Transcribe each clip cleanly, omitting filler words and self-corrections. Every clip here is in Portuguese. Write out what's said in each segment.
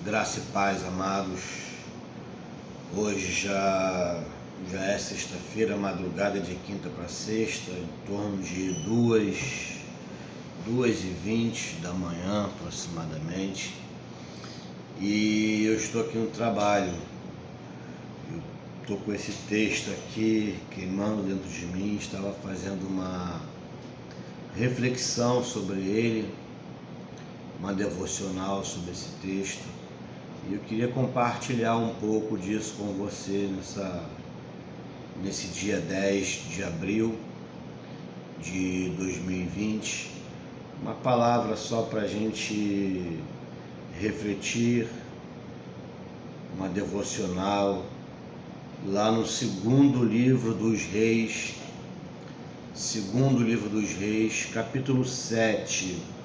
Graça e paz, amados. Hoje já é sexta-feira, madrugada de quinta para sexta, em torno de 2h20 da manhã aproximadamente. E eu estou aqui no trabalho. Eu estou com esse texto aqui queimando dentro de mim, estava fazendo uma reflexão sobre ele, uma devocional sobre esse texto. E eu queria compartilhar um pouco disso com você nesse dia 10 de abril de 2020. Uma palavra só para a gente refletir, uma devocional, lá no segundo livro dos Reis, capítulo 7.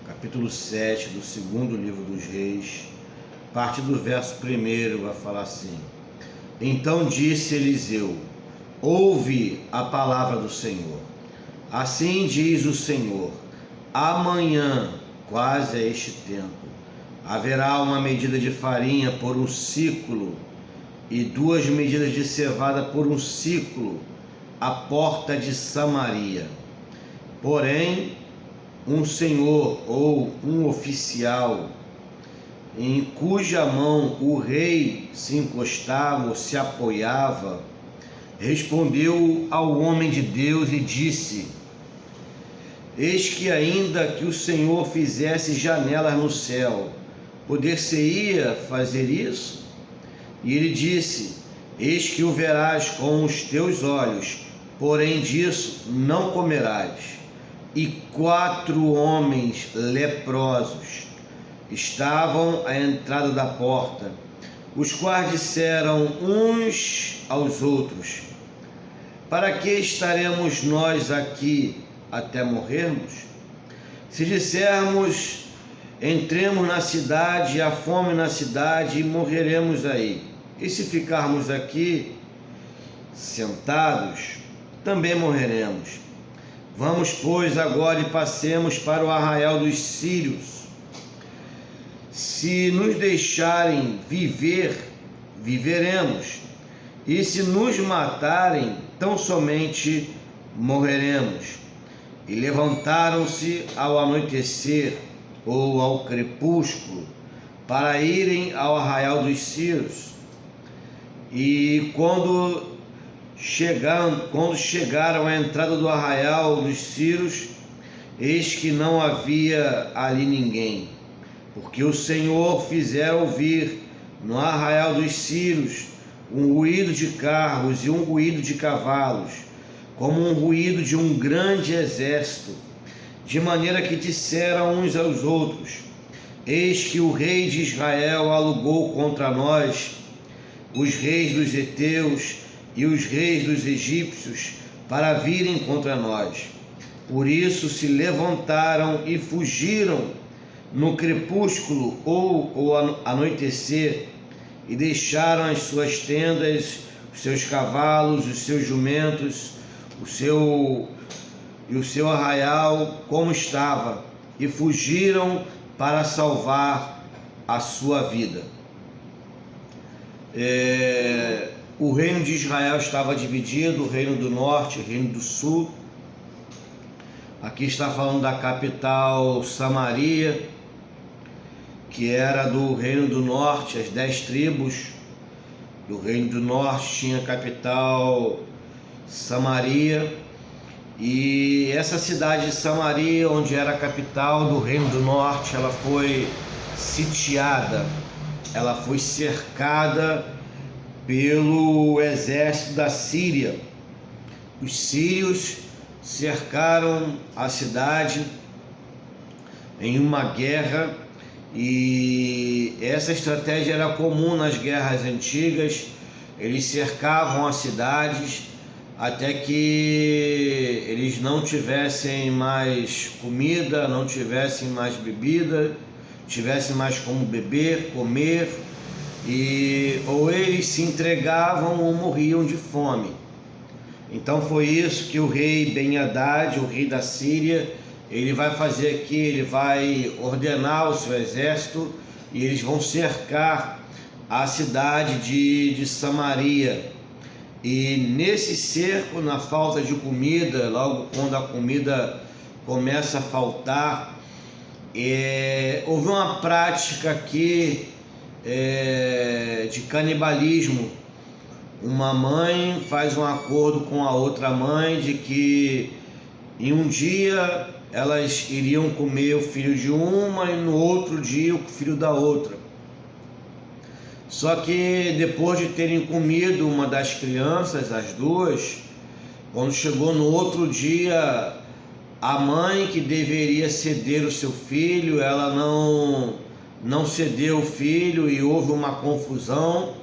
Capítulo 7 do segundo livro dos Reis, parte do verso 1, vai falar assim: Então disse Eliseu: ouve a palavra do Senhor. Assim diz o Senhor: amanhã, quase a este tempo, haverá uma medida de farinha por um siclo e 2 medidas de cevada por um siclo à porta de Samaria. Porém, um senhor ou um oficial em cuja mão o rei se encostava ou se apoiava, respondeu ao homem de Deus e disse: eis que ainda que o Senhor fizesse janelas no céu, poder-se-ia fazer isso? E ele disse: eis que o verás com os teus olhos, porém disso não comerás. E 4 homens leprosos estavam à entrada da porta, os quais disseram uns aos outros: para que estaremos nós aqui até morrermos? Se dissermos: entremos na cidade, há fome na cidade, e morreremos aí. E se ficarmos aqui sentados, também morreremos. Vamos, pois, agora e passemos para o arraial dos sírios. Se nos deixarem viver, viveremos, e se nos matarem, tão somente morreremos. E levantaram-se ao anoitecer ou ao crepúsculo para irem ao arraial dos sírios. E quando chegaram à entrada do arraial dos sírios, eis que não havia ali ninguém, porque o Senhor fizera ouvir no arraial dos sírios um ruído de carros e um ruído de cavalos, como um ruído de um grande exército, de maneira que disseram uns aos outros: eis que o rei de Israel alugou contra nós os reis dos heteus e os reis dos egípcios para virem contra nós. Por isso se levantaram e fugiram no crepúsculo ou anoitecer, e deixaram as suas tendas, os seus cavalos, os seus jumentos, o seu arraial como estava, e fugiram para salvar a sua vida. O reino de Israel estava dividido, o reino do norte, o reino do sul. Aqui está falando da capital Samaria, que era do reino do norte, as 10 tribos do reino do norte tinha a capital Samaria. E essa cidade de Samaria, onde era a capital do reino do norte, ela foi sitiada, ela foi cercada pelo exército da Síria. Os sírios cercaram a cidade em uma guerra, e essa estratégia era comum nas guerras antigas. Eles cercavam as cidades até que eles não tivessem mais comida, não tivessem mais bebida, tivessem mais como beber, comer, e ou eles se entregavam ou morriam de fome. Então foi isso que o rei Ben-Hadad, o rei da Síria, ele vai fazer aqui. Ele vai ordenar o seu exército e eles vão cercar a cidade de Samaria. E nesse cerco, na falta de comida, logo quando a comida começa a faltar, houve uma prática aqui de canibalismo. Uma mãe faz um acordo com a outra mãe de que em um dia elas iriam comer o filho de uma e no outro dia o filho da outra. Só que depois de terem comido uma das crianças, as duas, quando chegou no outro dia, a mãe que deveria ceder o seu filho, ela não cedeu o filho e houve uma confusão.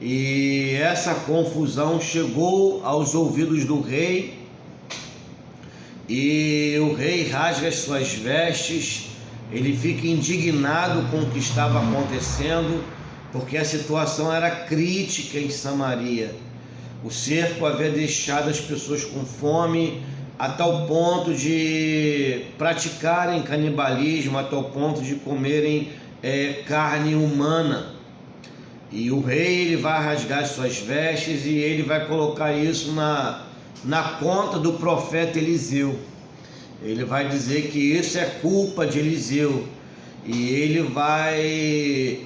E essa confusão chegou aos ouvidos do rei, e o rei rasga as suas vestes, ele fica indignado com o que estava acontecendo, porque a situação era crítica em Samaria. O cerco havia deixado as pessoas com fome, a tal ponto de praticarem canibalismo, a tal ponto de comerem carne humana. E o rei ele vai rasgar as suas vestes e ele vai colocar isso na conta do profeta Eliseu. Ele vai dizer que isso é culpa de Eliseu, e ele vai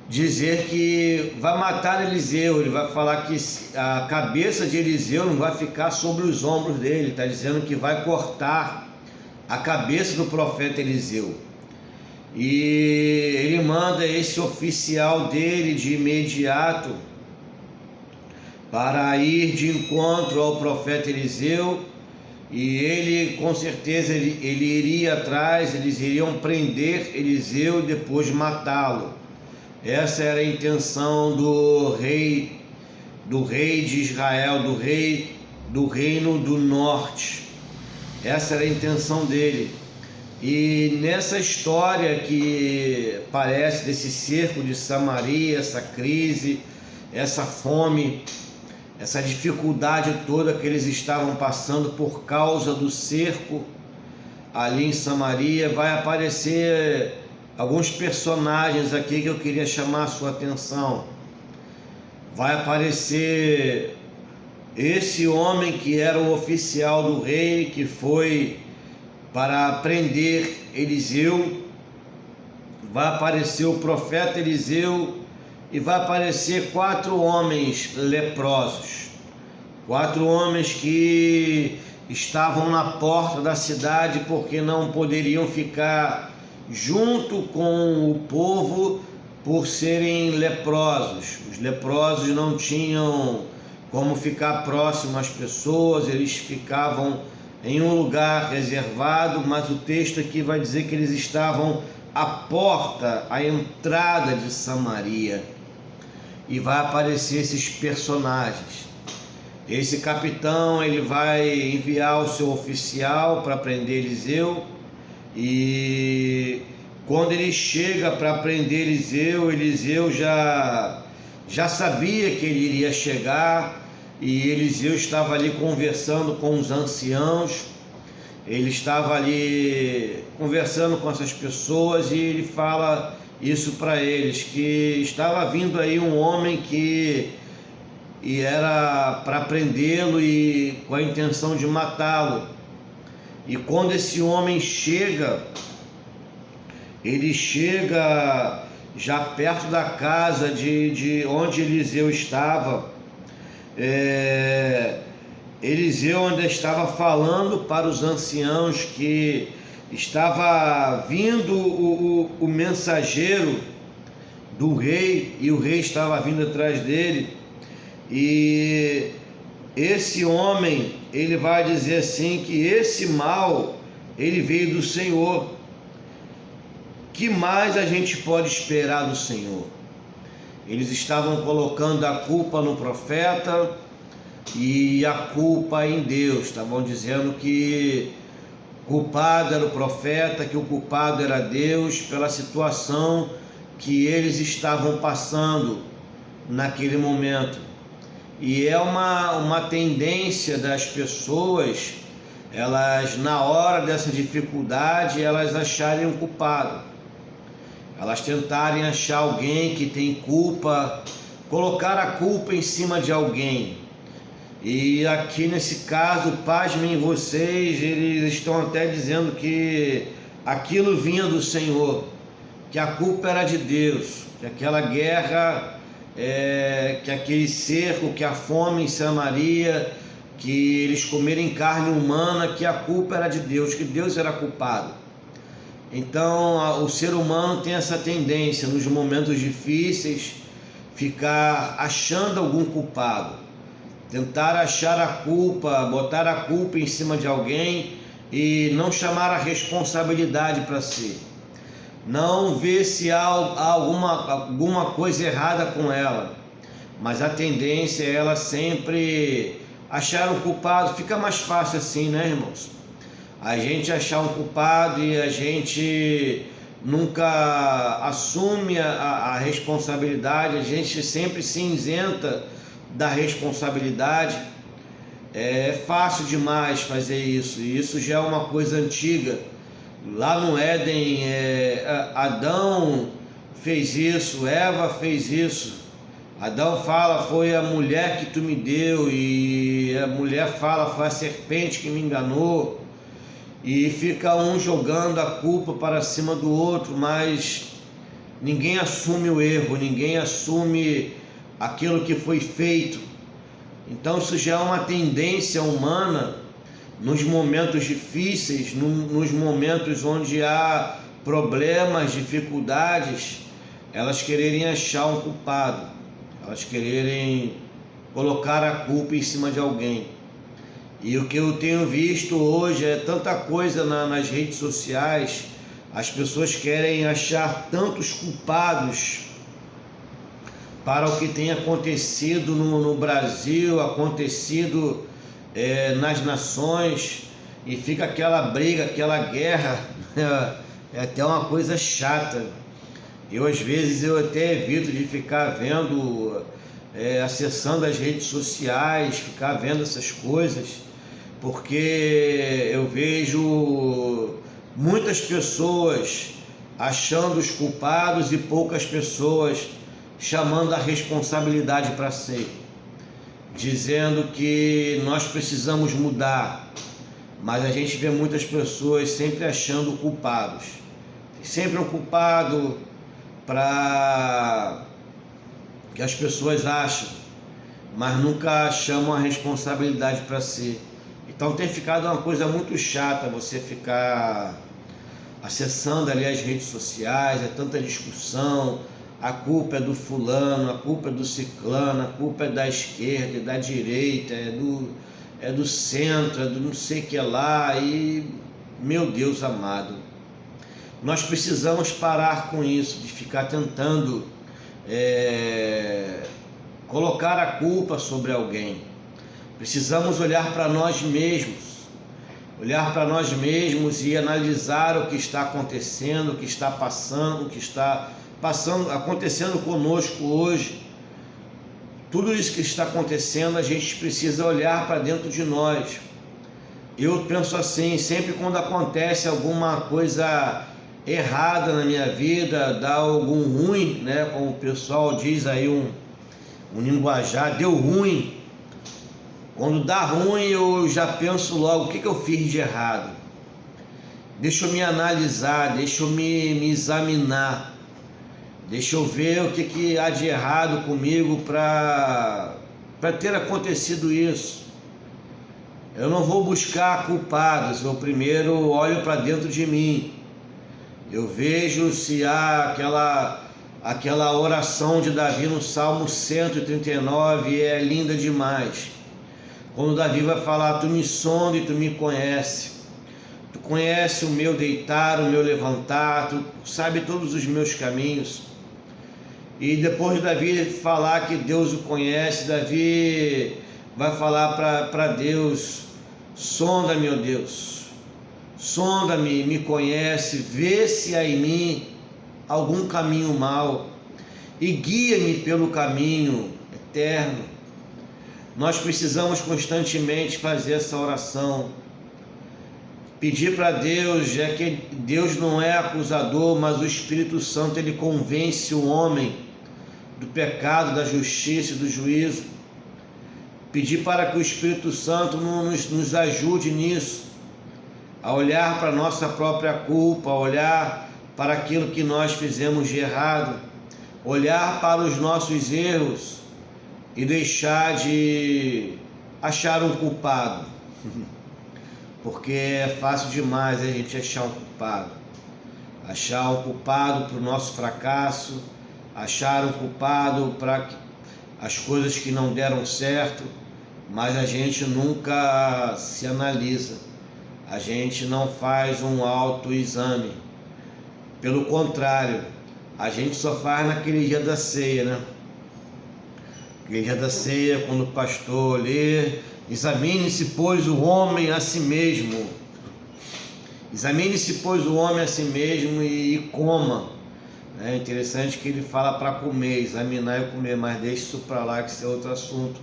dizer que vai matar Eliseu. Ele vai falar que a cabeça de Eliseu não vai ficar sobre os ombros dele. Está dizendo que vai cortar a cabeça do profeta Eliseu. E ele manda esse oficial dele de imediato para ir de encontro ao profeta Eliseu, e ele com certeza ele iria atrás, eles iriam prender Eliseu e depois matá-lo. Essa era a intenção do rei de Israel, do reino do norte. Essa era a intenção dele. E nessa história que parece desse cerco de Samaria, essa crise, essa fome, essa dificuldade toda que eles estavam passando por causa do cerco ali em Samaria, vai aparecer alguns personagens aqui que eu queria chamar a sua atenção. Vai aparecer esse homem que era o oficial do rei, que foi para prender Eliseu. Vai aparecer o profeta Eliseu e vai aparecer 4 homens leprosos, 4 homens que estavam na porta da cidade porque não poderiam ficar junto com o povo por serem leprosos. Os leprosos não tinham como ficar próximo às pessoas, eles ficavam em um lugar reservado, mas o texto aqui vai dizer que eles estavam à porta, à entrada de Samaria. E vai aparecer esses personagens. Esse capitão ele vai enviar o seu oficial para prender Eliseu, e quando ele chega para prender Eliseu, Eliseu já sabia que ele iria chegar, e Eliseu estava ali conversando com os anciãos, ele estava ali conversando com essas pessoas, e ele fala isso para eles, que estava vindo aí um homem que era para prendê-lo e com a intenção de matá-lo. E quando esse homem chega, ele chega já perto da casa de onde Eliseu estava. Eliseu ainda estava falando para os anciãos que estava vindo o mensageiro do rei, e o rei estava vindo atrás dele. E esse homem, ele vai dizer assim, que esse mal, ele veio do Senhor. Que mais a gente pode esperar do Senhor? Eles estavam colocando a culpa no profeta e a culpa em Deus. Estavam dizendo que o culpado era o profeta, que o culpado era Deus pela situação que eles estavam passando naquele momento. E é uma tendência das pessoas, elas na hora dessa dificuldade, elas acharem um culpado. elas tentarem achar alguém que tem culpa, colocar a culpa em cima de alguém. E aqui nesse caso, pasmem vocês, eles estão até dizendo que aquilo vinha do Senhor, que a culpa era de Deus, que aquela guerra, que aquele cerco, que a fome em Samaria, que eles comerem carne humana, que a culpa era de Deus, que Deus era culpado. Então o ser humano tem essa tendência, nos momentos difíceis, ficar achando algum culpado, tentar achar a culpa, botar a culpa em cima de alguém e não chamar a responsabilidade para si. Não ver se há alguma coisa errada com ela, mas a tendência é ela sempre achar um culpado. Fica mais fácil assim, né, irmãos? A gente achar um culpado e a gente nunca assume a responsabilidade, a gente sempre se isenta da responsabilidade. É fácil demais fazer isso, e isso já é uma coisa antiga. Lá no Éden, Adão fez isso, Eva fez isso. Adão fala, foi a mulher que tu me deu, e a mulher fala, foi a serpente que me enganou. E fica um jogando a culpa para cima do outro, mas ninguém assume o erro, ninguém assume aquilo que foi feito. Então isso já é uma tendência humana nos momentos difíceis, nos momentos onde há problemas, dificuldades, elas quererem achar um culpado, elas quererem colocar a culpa em cima de alguém. E o que eu tenho visto hoje é tanta coisa nas redes sociais, as pessoas querem achar tantos culpados para o que tem acontecido no Brasil, acontecido nas nações, e fica aquela briga, aquela guerra, é até uma coisa chata. Às vezes eu até evito de ficar vendo, acessando as redes sociais, ficar vendo essas coisas, porque eu vejo muitas pessoas achando os culpados e poucas pessoas chamando a responsabilidade para si, dizendo que nós precisamos mudar, mas a gente vê muitas pessoas sempre achando culpados, sempre um culpado para que as pessoas acham, mas nunca chamam a responsabilidade para si. Então tem ficado uma coisa muito chata você ficar acessando ali as redes sociais, é tanta discussão, a culpa é do fulano, a culpa é do ciclano, a culpa é da esquerda, é da direita, é do centro, é do não sei o que lá, e meu Deus amado, nós precisamos parar com isso, de ficar tentando colocar a culpa sobre alguém. Precisamos olhar para nós mesmos, e analisar o que está acontecendo, o que está passando, acontecendo conosco hoje. Tudo isso que está acontecendo, a gente precisa olhar para dentro de nós. Eu penso assim, sempre quando acontece alguma coisa errada na minha vida, dá algum ruim, né? Como o pessoal diz aí, um linguajar, deu ruim. Quando dá ruim, eu já penso logo, o que eu fiz de errado? Deixa eu me analisar, deixa eu me examinar, deixa eu ver o que há de errado comigo para ter acontecido isso. Eu não vou buscar culpados, eu primeiro olho para dentro de mim. Eu vejo se há aquela oração de Davi no Salmo 139, é linda demais. Quando Davi vai falar, tu me sonda e tu me conhece. Tu conhece o meu deitar, o meu levantar, tu sabe todos os meus caminhos. E depois de Davi falar que Deus o conhece, Davi vai falar para Deus, sonda-me, ó Deus, sonda-me, me conhece, vê se há em mim algum caminho mau e guia-me pelo caminho eterno. Nós precisamos constantemente fazer essa oração. Pedir para Deus, é que Deus não é acusador, mas o Espírito Santo ele convence o homem do pecado, da justiça e do juízo. Pedir para que o Espírito Santo nos ajude nisso, a olhar para a nossa própria culpa, a olhar para aquilo que nós fizemos de errado, olhar para os nossos erros e deixar de achar um culpado. Porque é fácil demais a gente achar um culpado para o nosso fracasso, achar um culpado para as coisas que não deram certo, mas a gente nunca se analisa, a gente não faz um autoexame. Pelo contrário, a gente só faz naquele dia da ceia, né? Aquele dia da ceia, quando o pastor lê: examine-se, pois, o homem a si mesmo. Examine-se, pois, o homem a si mesmo e coma. É interessante que ele fala para comer, examinar e comer, mas deixa isso para lá, que isso é outro assunto.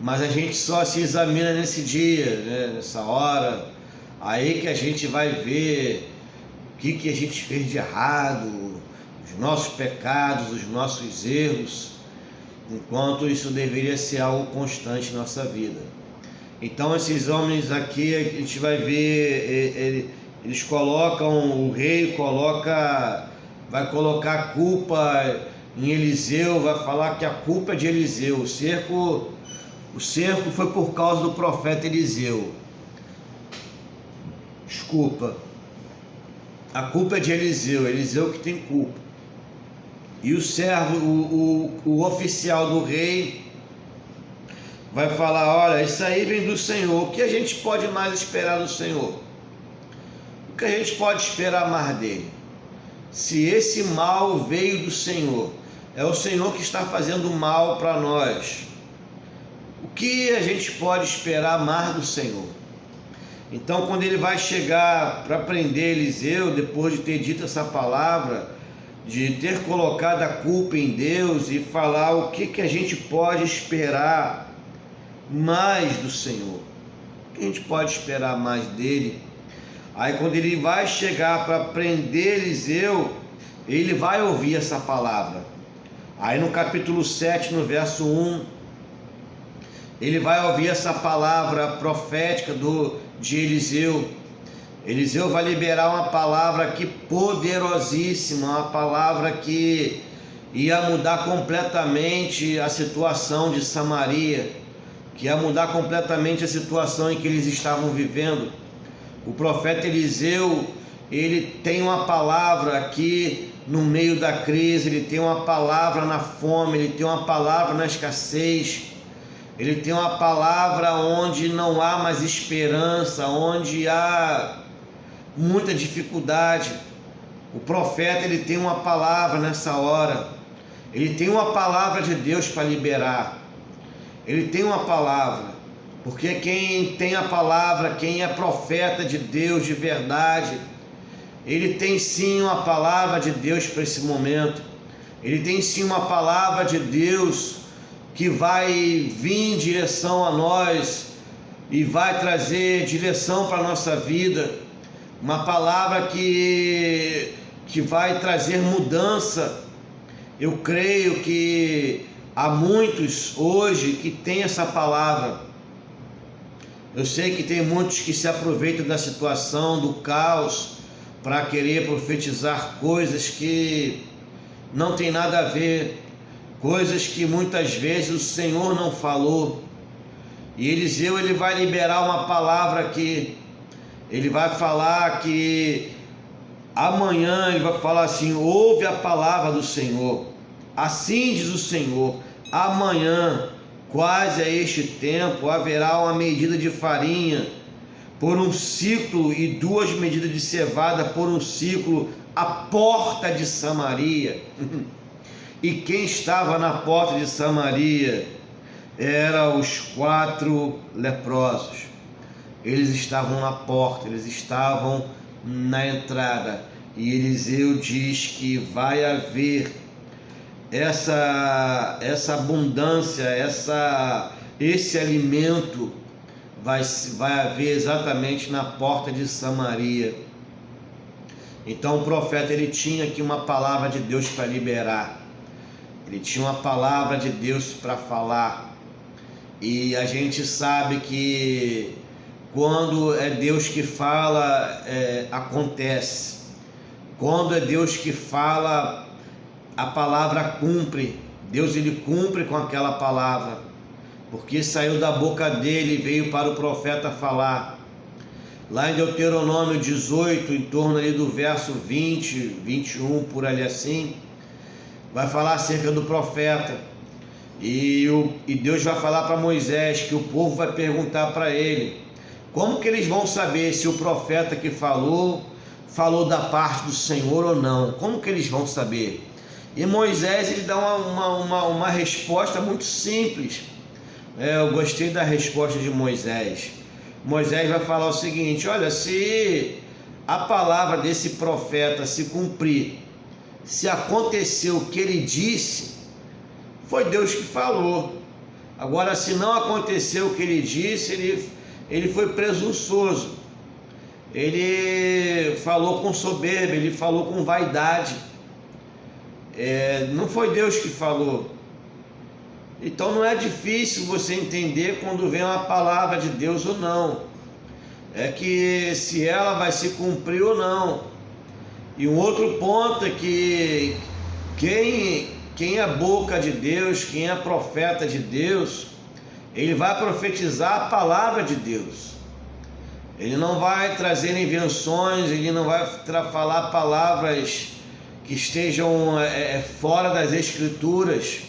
Mas a gente só se examina nesse dia, né? Nessa hora, aí que a gente vai ver o que a gente fez de errado, os nossos pecados, os nossos erros, enquanto isso deveria ser algo constante em nossa vida. Então esses homens aqui, a gente vai ver, eles colocam, o rei vai colocar a culpa em Eliseu, vai falar que a culpa é de Eliseu. O cerco foi por causa do profeta Eliseu. Desculpa. A culpa é de Eliseu que tem culpa. E o servo, o oficial do rei, vai falar: olha, isso aí vem do Senhor. O que a gente pode mais esperar do Senhor? O que a gente pode esperar mais dele? Se esse mal veio do Senhor, é o Senhor que está fazendo mal para nós, o que a gente pode esperar mais do Senhor? Então, quando ele vai chegar para prender Eliseu, depois de ter dito essa palavra, de ter colocado a culpa em Deus e falar o que a gente pode esperar mais do Senhor, o que a gente pode esperar mais dele? Aí quando ele vai chegar para prender Eliseu, ele vai ouvir essa palavra. Aí no capítulo 7, no verso 1, ele vai ouvir essa palavra profética de Eliseu. Eliseu vai liberar uma palavra aqui poderosíssima, uma palavra que ia mudar completamente a situação de Samaria, que ia mudar completamente a situação em que eles estavam vivendo. O profeta Eliseu, ele tem uma palavra aqui no meio da crise, ele tem uma palavra na fome, ele tem uma palavra na escassez, ele tem uma palavra onde não há mais esperança, onde há muita dificuldade. O profeta, ele tem uma palavra nessa hora, ele tem uma palavra de Deus para liberar, ele tem uma palavra, porque quem tem a palavra, quem é profeta de Deus de verdade, ele tem sim uma palavra de Deus para esse momento, ele tem sim uma palavra de Deus que vai vir em direção a nós e vai trazer direção para a nossa vida, uma palavra que vai trazer mudança. Eu creio que há muitos hoje que têm essa palavra. Eu sei que tem muitos que se aproveitam da situação, do caos, para querer profetizar coisas que não tem nada a ver, coisas que muitas vezes o Senhor não falou. E Eliseu, ele vai liberar uma palavra aqui. Ele vai falar que amanhã, ele vai falar assim: ouve a palavra do Senhor. Assim diz o Senhor: amanhã, quase a este tempo, haverá uma medida de farinha por um ciclo e 2 medidas de cevada por um ciclo à porta de Samaria. E quem estava na porta de Samaria eram os 4 leprosos. Eles estavam na porta, eles estavam na entrada. E Eliseu diz que vai haver essa abundância, esse alimento vai haver exatamente na porta de Samaria. Então o profeta, ele tinha aqui uma palavra de Deus para liberar, ele tinha uma palavra de Deus para falar. E a gente sabe que quando é Deus que fala, acontece. Quando é Deus que fala, a palavra cumpre. Deus, ele cumpre com aquela palavra, porque saiu da boca dele e veio para o profeta falar. Lá em Deuteronômio 18, em torno ali do verso 20, 21, por ali assim, vai falar acerca do profeta. E Deus vai falar para Moisés que o povo vai perguntar para ele como que eles vão saber se o profeta que falou da parte do Senhor ou não. Como que eles vão saber? E Moisés, ele dá uma resposta muito simples. Eu gostei da resposta de Moisés. Moisés vai falar o seguinte: olha, se a palavra desse profeta se cumprir, se aconteceu o que ele disse, foi Deus que falou. Agora, se não aconteceu o que ele disse, ele foi presunçoso, ele falou com soberba, ele falou com vaidade. Não foi Deus que falou. Então não é difícil você entender quando vem uma palavra de Deus ou não. É que se ela vai se cumprir ou não. E um outro ponto é que quem é boca de Deus, quem é profeta de Deus, ele vai profetizar a palavra de Deus. Ele não vai trazer invenções, ele não vai falar palavras que estejam fora das Escrituras.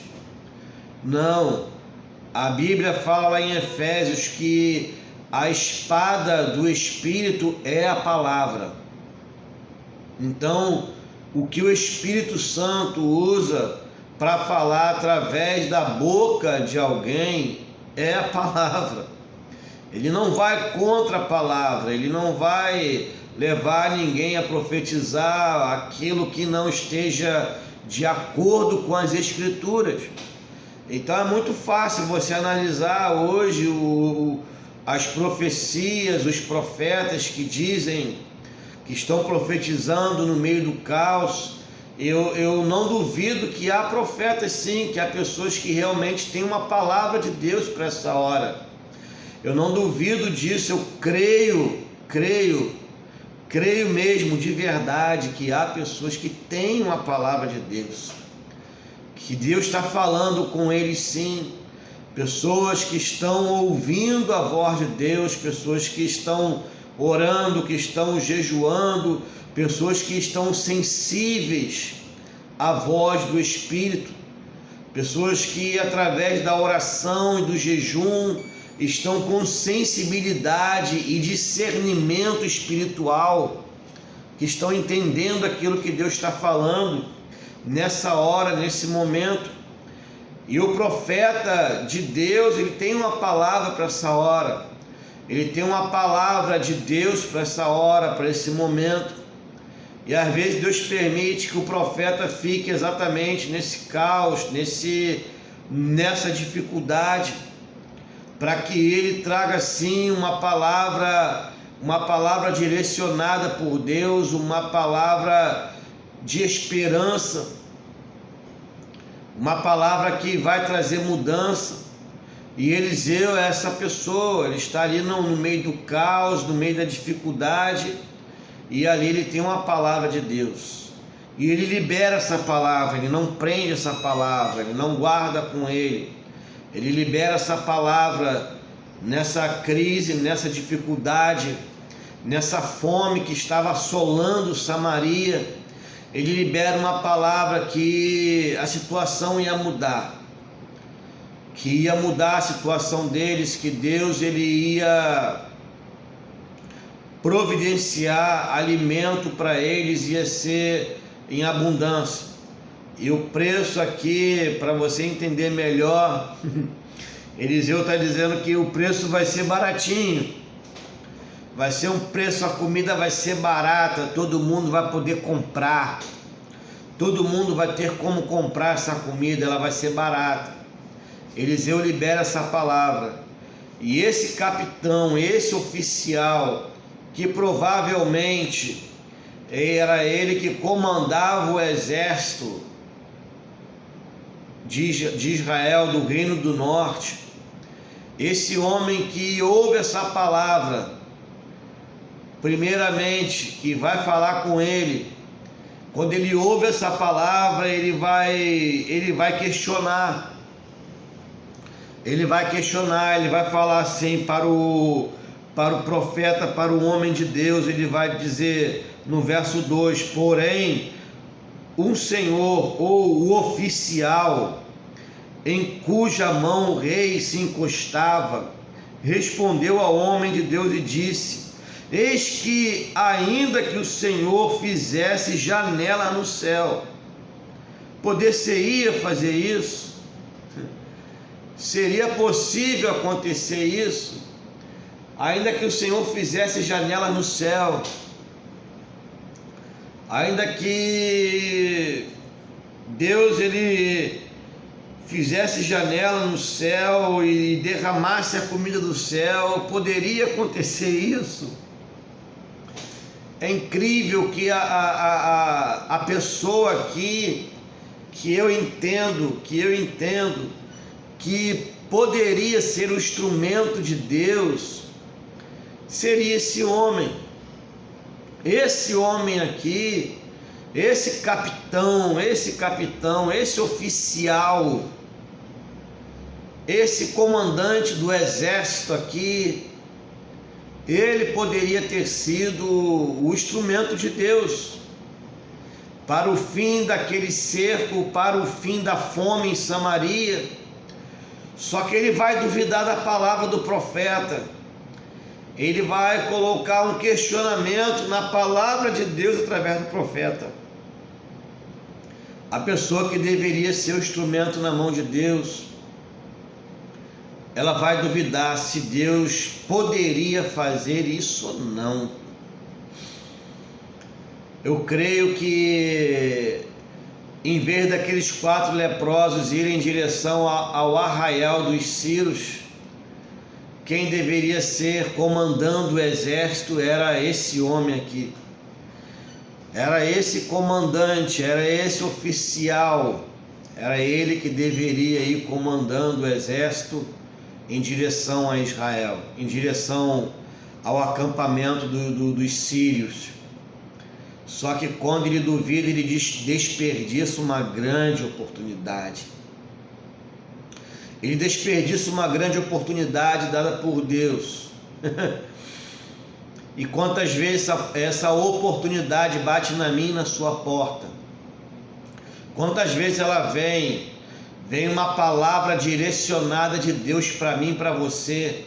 Não, a Bíblia fala lá em Efésios que a espada do Espírito é a palavra. Então, o que o Espírito Santo usa para falar através da boca de alguém é a palavra. Ele não vai contra a palavra, ele não vai levar ninguém a profetizar aquilo que não esteja de acordo com as Escrituras. Então é muito fácil você analisar hoje as profecias, os profetas que dizem que estão profetizando no meio do caos. Eu não duvido que há profetas sim, que há pessoas que realmente têm uma palavra de Deus para essa hora. Eu não duvido disso, eu creio mesmo de verdade que há pessoas que têm uma palavra de Deus, que Deus está falando com eles sim, pessoas que estão ouvindo a voz de Deus, pessoas que estão orando, que estão jejuando, pessoas que estão sensíveis à voz do Espírito, pessoas que através da oração e do jejum estão com sensibilidade e discernimento espiritual, que estão entendendo aquilo que Deus está falando nessa hora, nesse momento. E o profeta de Deus, ele tem uma palavra para essa hora, ele tem uma palavra de Deus para essa hora, para esse momento. E às vezes Deus permite que o profeta fique exatamente nesse caos, nessa dificuldade, para que ele traga sim uma palavra direcionada por Deus, uma palavra de esperança, uma palavra que vai trazer mudança. E Eliseu é essa pessoa, ele está ali no meio do caos, no meio da dificuldade, e ali ele tem uma palavra de Deus, e ele libera essa palavra, ele não prende essa palavra, ele não guarda com ele libera essa palavra nessa crise, nessa dificuldade, nessa fome que estava assolando Samaria. Ele libera uma palavra que a situação ia mudar, que ia mudar a situação deles, que Deus ele ia providenciar alimento para eles, ia ser em abundância. E o preço aqui, para você entender melhor, Eliseu está dizendo que o preço vai ser baratinho, vai ser um preço, a comida vai ser barata, todo mundo vai poder comprar, todo mundo vai ter como comprar essa comida, ela vai ser barata. Eliseu libera essa palavra, E esse capitão, esse oficial, que provavelmente era ele que comandava o exército de Israel, do Reino do Norte, esse homem que ouve essa palavra, primeiramente, que vai falar com ele, quando ele ouve essa palavra, ele vai questionar. Ele vai falar assim para o profeta, para o homem de Deus. Ele vai dizer no verso 2: porém, um senhor ou o oficial em cuja mão o rei se encostava, respondeu ao homem de Deus e disse: eis que, ainda que o Senhor fizesse janela no céu, poder-se-ia fazer isso? Seria possível acontecer isso? Ainda que o Senhor fizesse janela no céu, ainda que Deus ele fizesse janela no céu e derramasse a comida do céu, poderia acontecer isso? É incrível que a pessoa aqui que eu entendo que poderia ser o instrumento de Deus seria esse homem. Esse homem aqui, esse capitão, esse oficial, esse comandante do exército aqui, ele poderia ter sido o instrumento de Deus para o fim daquele cerco, para o fim da fome em Samaria. Só que ele vai duvidar da palavra do profeta. Ele vai colocar um questionamento na palavra de Deus através do profeta. A pessoa que deveria ser o instrumento na mão de Deus, ela vai duvidar se Deus poderia fazer isso ou não. Eu creio que, em vez daqueles 4 leprosos irem em direção ao arraial dos Círios, quem deveria ser comandando o exército era esse homem aqui. Era esse comandante, era esse oficial, era ele que deveria ir comandando o exército em direção a Israel, em direção ao acampamento dos sírios. Só que quando ele duvida, ele desperdiça uma grande oportunidade. Ele desperdiça uma grande oportunidade dada por Deus. E quantas vezes essa oportunidade bate na minha e na sua porta? Quantas vezes ela vem uma palavra direcionada de Deus para mim, para você,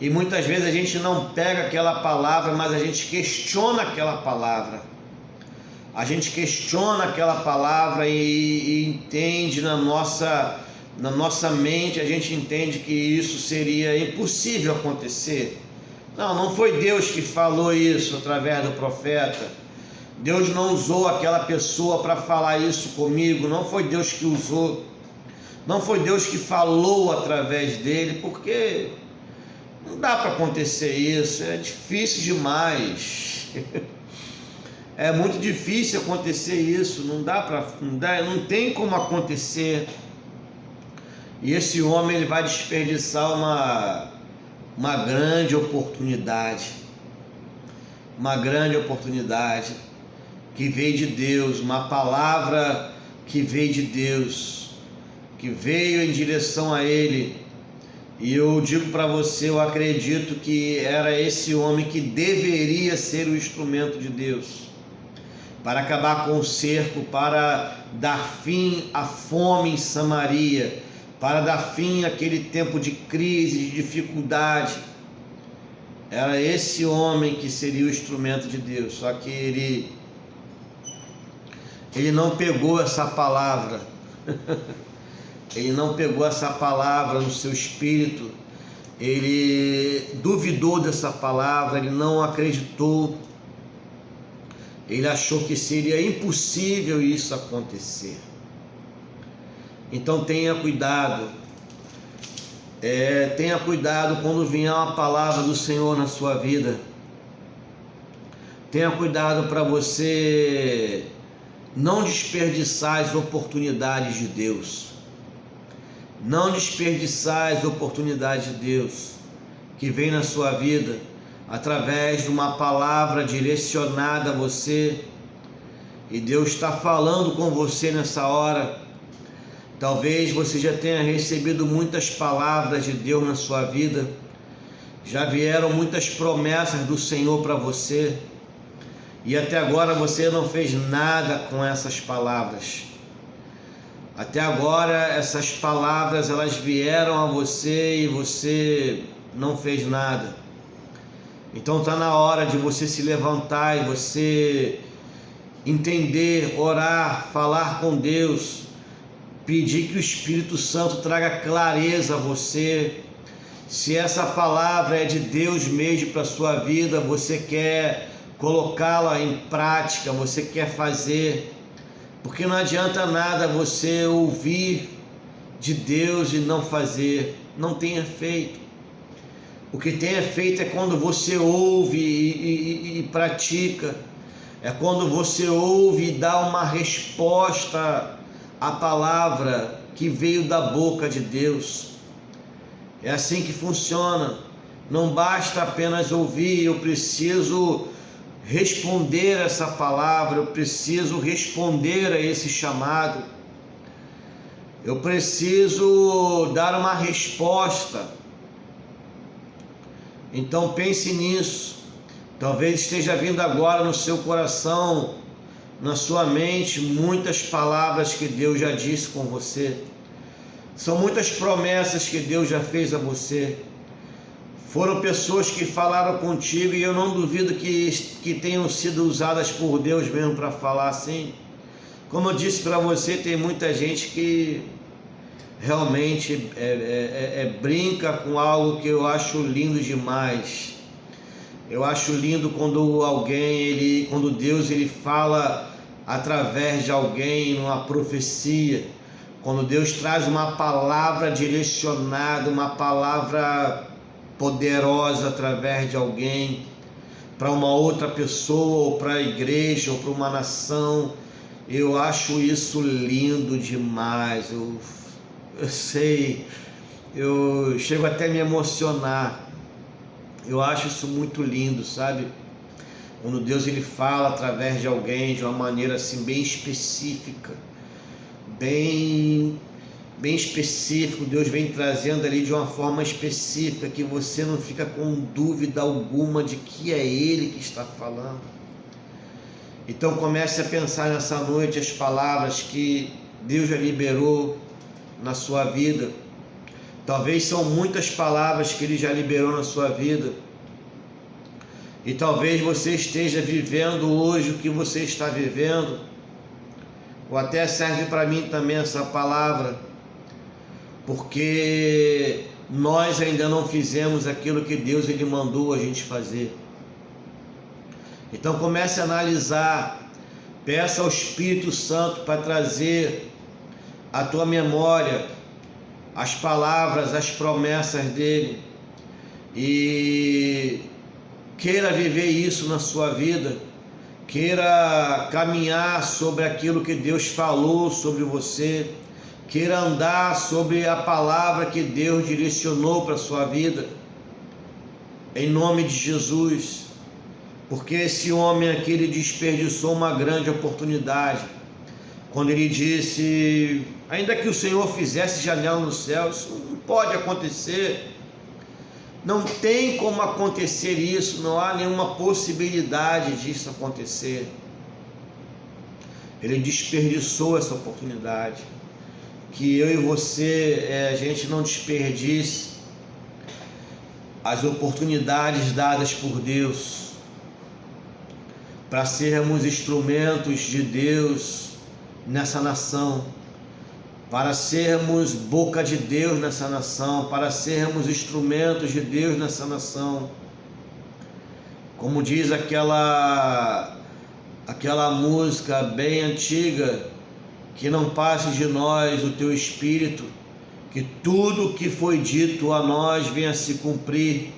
e muitas vezes a gente não pega aquela palavra, mas a gente questiona aquela palavra. A gente questiona aquela palavra e entende na nossa mente, a gente entende que isso seria impossível acontecer. Não foi Deus que falou isso através do profeta. Deus não usou aquela pessoa para falar isso comigo. Não foi Deus que usou. Não foi Deus que falou através dele, porque não dá para acontecer isso. É difícil demais. É muito difícil acontecer isso. Não tem como acontecer. E esse homem ele vai desperdiçar uma grande oportunidade, que veio de Deus, uma palavra que veio de Deus, que veio em direção a ele. E eu digo para você, eu acredito que era esse homem que deveria ser o instrumento de Deus para acabar com o cerco, para dar fim à fome em Samaria, para dar fim àquele tempo de crise, de dificuldade. Era esse homem que seria o instrumento de Deus. Só que ele não pegou essa palavra. Ele não pegou essa palavra no seu espírito. Ele duvidou dessa palavra, ele não acreditou. Ele achou que seria impossível isso acontecer. Então tenha cuidado. Tenha cuidado quando vier uma palavra do Senhor na sua vida. Tenha cuidado para você não desperdiçar as oportunidades de Deus. Não desperdiçar as oportunidades de Deus que vem na sua vida através de uma palavra direcionada a você. E Deus está falando com você nessa hora. Talvez você já tenha recebido muitas palavras de Deus na sua vida. Já vieram muitas promessas do Senhor para você. E até agora você não fez nada com essas palavras. Até agora essas palavras elas vieram a você e você não fez nada. Então está na hora de você se levantar e você entender, orar, falar com Deus, pedir que o Espírito Santo traga clareza a você. Se essa palavra é de Deus mesmo para a sua vida, você quer colocá-la em prática, você quer fazer, porque não adianta nada você ouvir de Deus e não fazer. Não tenha feito. O que tenha feito é quando você ouve e pratica, é quando você ouve e dá uma resposta à palavra que veio da boca de Deus. É assim que funciona. Não basta apenas ouvir, eu preciso responder essa palavra, eu preciso responder a esse chamado, eu preciso dar uma resposta. Então pense nisso. Talvez esteja vindo agora no seu coração, na sua mente, muitas palavras que Deus já disse com você. São muitas promessas que Deus já fez a você. Foram pessoas que falaram contigo e eu não duvido que tenham sido usadas por Deus mesmo para falar assim. Como eu disse para você, tem muita gente que realmente brinca com algo que eu acho lindo demais. Eu acho lindo quando Deus fala através de alguém numa profecia. Quando Deus traz uma palavra direcionada, uma palavra poderosa através de alguém para uma outra pessoa, ou para a igreja, ou para uma nação. Eu acho isso lindo demais. Eu sei, eu chego até a me emocionar. Eu acho isso muito lindo, sabe? Quando Deus fala através de alguém de uma maneira assim bem específica, bem específico, Deus vem trazendo ali de uma forma específica, que você não fica com dúvida alguma de que é Ele que está falando. Então comece a pensar nessa noite as palavras que Deus já liberou na sua vida. Talvez são muitas palavras que Ele já liberou na sua vida, e talvez você esteja vivendo hoje o que você está vivendo, ou até serve para mim também essa palavra, porque nós ainda não fizemos aquilo que Deus mandou a gente fazer. Então comece a analisar, peça ao Espírito Santo para trazer à tua memória as palavras, as promessas dele, e queira viver isso na sua vida, queira caminhar sobre aquilo que Deus falou sobre você, queira andar sobre a palavra que Deus direcionou para a sua vida, em nome de Jesus. Porque esse homem aqui, ele desperdiçou uma grande oportunidade, quando ele disse: ainda que o Senhor fizesse janela no céu, isso não pode acontecer, não tem como acontecer isso, não há nenhuma possibilidade disso acontecer. Ele desperdiçou essa oportunidade. Que eu e você, a gente não desperdice as oportunidades dadas por Deus para sermos instrumentos de Deus nessa nação, para sermos boca de Deus nessa nação, para sermos instrumentos de Deus nessa nação. Como diz aquela música bem antiga: que não passe de nós o teu espírito, que tudo que foi dito a nós venha se cumprir,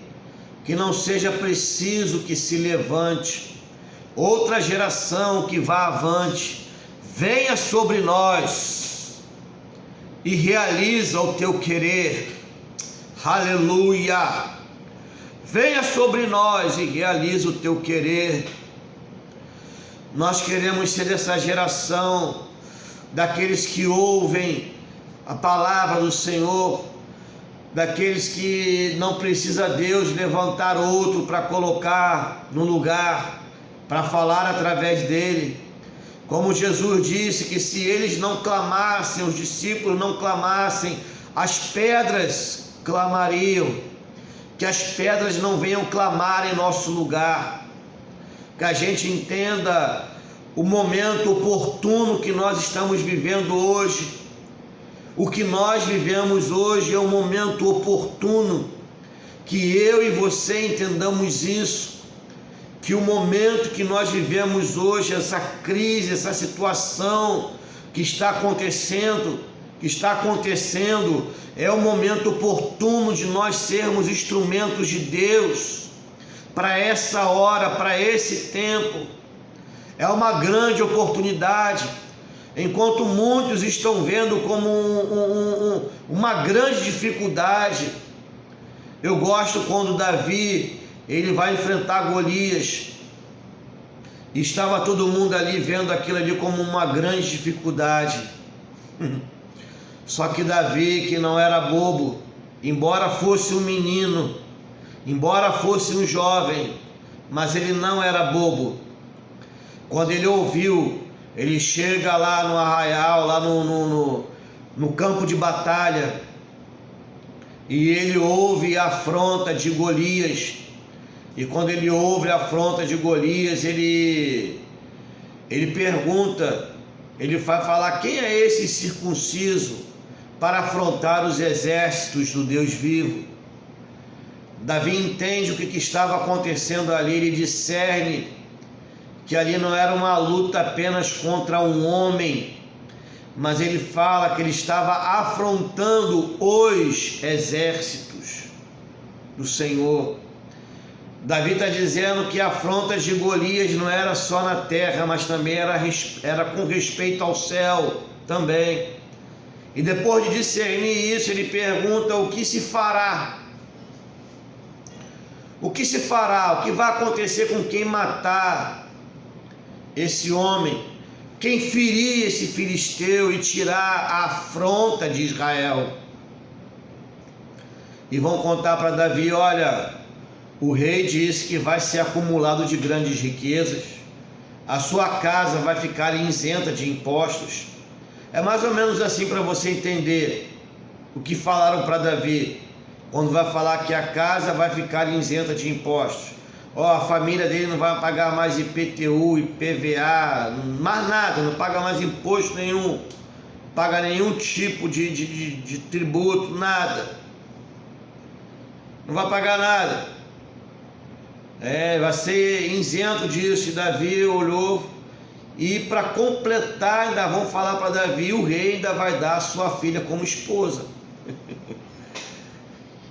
que não seja preciso que se levante outra geração que vá avante, venha sobre nós e realiza o teu querer. Aleluia! Venha sobre nós e realiza o teu querer. Nós queremos ser essa geração daqueles que ouvem a palavra do Senhor, daqueles que não precisa Deus levantar outro para colocar no lugar, para falar através dele. Como Jesus disse que se eles não clamassem, os discípulos não clamassem, as pedras clamariam. Que as pedras não venham clamar em nosso lugar. Que a gente entenda o momento oportuno que nós estamos vivendo hoje. O que nós vivemos hoje é um momento oportuno. Que eu e você entendamos isso. Que o momento que nós vivemos hoje, essa crise, essa situação que está acontecendo, é o momento oportuno de nós sermos instrumentos de Deus para essa hora, para esse tempo. É uma grande oportunidade, enquanto muitos estão vendo como uma grande dificuldade. Eu gosto quando Davi ele vai enfrentar Golias. Estava todo mundo ali vendo aquilo ali como uma grande dificuldade. Só que Davi, que não era bobo, embora fosse um menino, embora fosse um jovem, mas ele não era bobo. Quando ele ouviu, ele chega lá no arraial, lá no campo de batalha, e ele ouve a afronta de Golias. E quando ele ouve a afronta de Golias, ele pergunta, ele vai falar: quem é esse circunciso para afrontar os exércitos do Deus vivo? Davi entende o que estava acontecendo ali, ele discerne que ali não era uma luta apenas contra um homem, mas ele fala que ele estava afrontando os exércitos do Senhor. Davi está dizendo que a afronta de Golias não era só na terra, mas também era com respeito ao céu também. E depois de discernir isso, ele pergunta: o que se fará? O que se fará? O que vai acontecer com quem matar esse homem? Quem ferir esse filisteu e tirar a afronta de Israel? E vão contar para Davi: olha, o rei disse que vai ser acumulado de grandes riquezas, a sua casa vai ficar isenta de impostos. É mais ou menos assim para você entender o que falaram para Davi, quando vai falar que a casa vai ficar isenta de impostos. A família dele não vai pagar mais IPTU, IPVA, mais nada, não paga mais imposto nenhum, não paga nenhum tipo de tributo, nada. Não vai pagar nada. Vai ser isento disso. E Davi olhou, e para completar, ainda vão falar para Davi: o rei ainda vai dar a sua filha como esposa.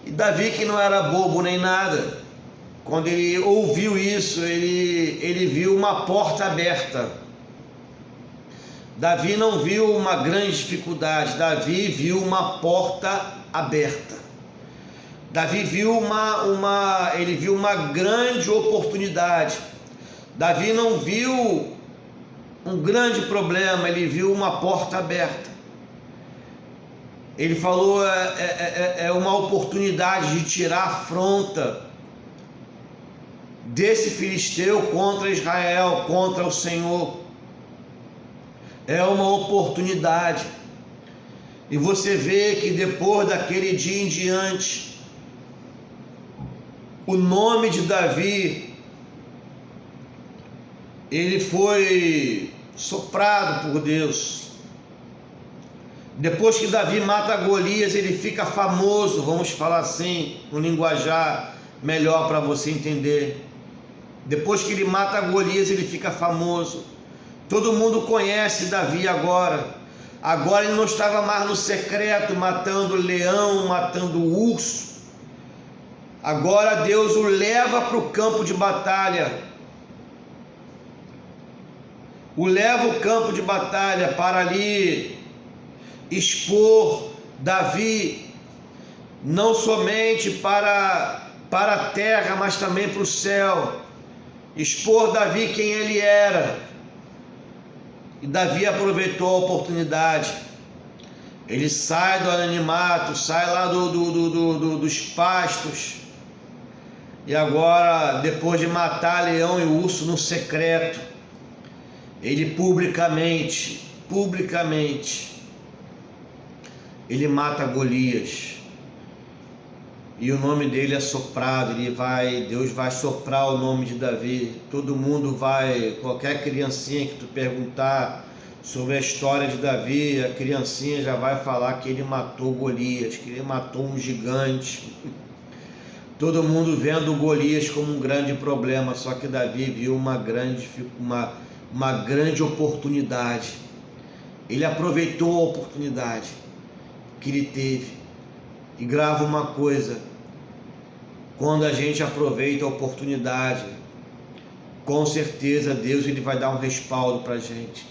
E Davi, que não era bobo nem nada, quando ele ouviu isso, ele viu uma porta aberta. Davi não viu uma grande dificuldade, Davi viu uma porta aberta. Davi viu ele viu uma grande oportunidade. Davi não viu um grande problema, ele viu uma porta aberta. Ele falou: é uma oportunidade de tirar a afronta desse filisteu contra Israel, contra o Senhor. É uma oportunidade. E você vê que depois daquele dia em diante, o nome de Davi, ele foi soprado por Deus. Depois que Davi mata Golias, ele fica famoso, vamos falar assim, um linguajar melhor para você entender. Depois que ele mata Golias, ele fica famoso. Todo mundo conhece Davi agora. Agora ele não estava mais no secreto, matando leão, matando urso. Agora Deus o leva para o campo de batalha. O leva ao campo de batalha para ali expor Davi, não somente para a terra, mas também para o céu. Expor Davi quem ele era. E Davi aproveitou a oportunidade. Ele sai do anonimato, sai lá dos pastos. E agora, depois de matar leão e urso no secreto, ele publicamente, ele mata Golias. E o nome dele é soprado, Deus vai soprar o nome de Davi. Todo mundo vai, qualquer criancinha que tu perguntar sobre a história de Davi, a criancinha já vai falar que ele matou Golias, que ele matou um gigante. Todo mundo vendo Golias como um grande problema, só que Davi viu uma grande oportunidade. Ele aproveitou a oportunidade que ele teve. E grava uma coisa: quando a gente aproveita a oportunidade, com certeza Deus ele vai dar um respaldo para a gente.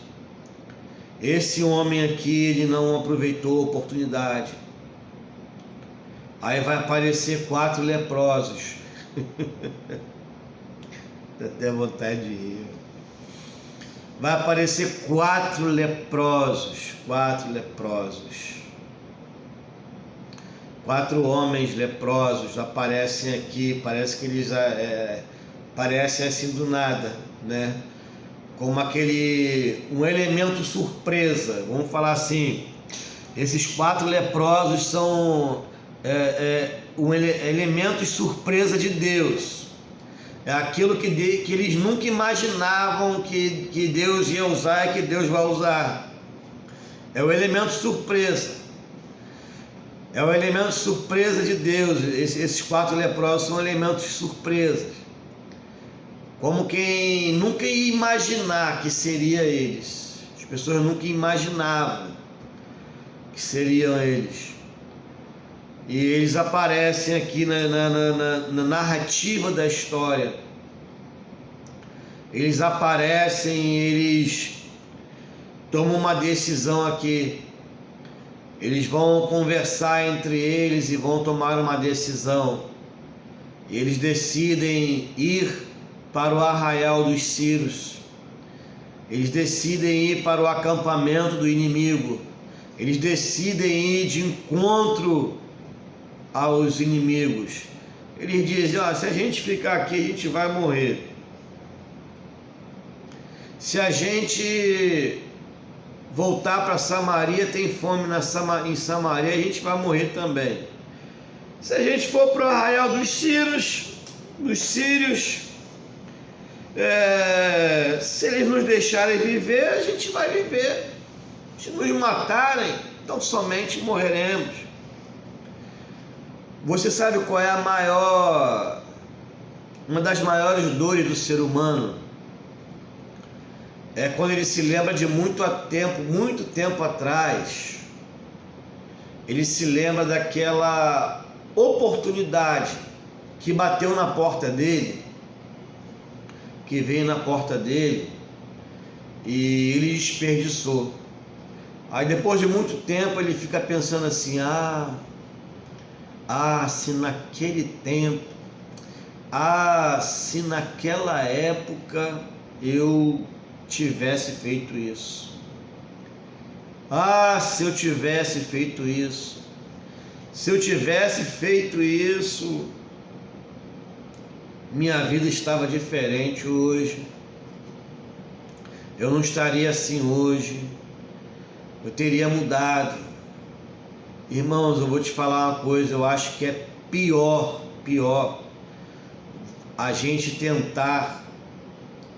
Esse homem aqui, ele não aproveitou a oportunidade. Aí vai aparecer 4 leprosos. Dá até vontade de rir. Vai aparecer 4 leprosos. 4 homens leprosos aparecem aqui. Parece que eles parecem assim do nada, né? Como um elemento surpresa. Vamos falar assim: esses 4 leprosos são elementos surpresa de Deus. É aquilo que eles nunca imaginavam que Deus ia usar e que Deus vai usar. É o elemento surpresa. É o elemento surpresa de Deus. Esses 4 leprosos são elementos surpresas. Como quem nunca ia imaginar que seria eles. As pessoas nunca imaginavam que seriam eles. E eles aparecem aqui na narrativa da história. Eles aparecem, eles tomam uma decisão aqui. Eles vão conversar entre eles e vão tomar uma decisão. Eles decidem ir para o arraial dos Sírios. Eles decidem ir para o acampamento do inimigo. Eles decidem ir de encontro aos inimigos. Eles dizem: se a gente ficar aqui, a gente vai morrer. Se a gente voltar para Samaria, tem fome em Samaria, a gente vai morrer também. Se a gente for para o arraial dos sírios, se eles nos deixarem viver, a gente vai viver. Se nos matarem, então somente morreremos. Você sabe qual é uma das maiores dores do ser humano? É quando ele se lembra de muito tempo atrás. Ele se lembra daquela oportunidade que bateu na porta dele, que veio na porta dele e ele desperdiçou. Aí depois de muito tempo ele fica pensando assim: se naquele tempo, se naquela época eu tivesse feito isso. Se eu tivesse feito isso. Se eu tivesse feito isso, minha vida estava diferente hoje. Eu não estaria assim hoje. Eu teria mudado. Irmãos, eu vou te falar uma coisa, eu acho que é pior a gente tentar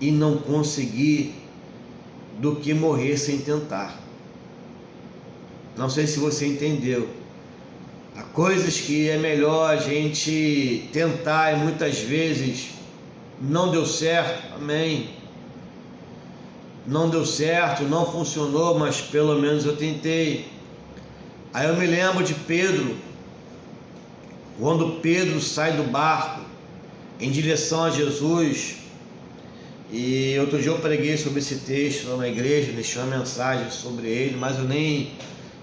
e não conseguir do que morrer sem tentar. Não sei se você entendeu. Há coisas que é melhor a gente tentar e muitas vezes não deu certo, amém. não deu certo, não funcionou, mas pelo menos eu tentei. Aí eu me lembro de Pedro, quando Pedro sai do barco em direção a Jesus, e outro dia eu preguei sobre esse texto na igreja, deixei uma mensagem sobre ele, mas eu nem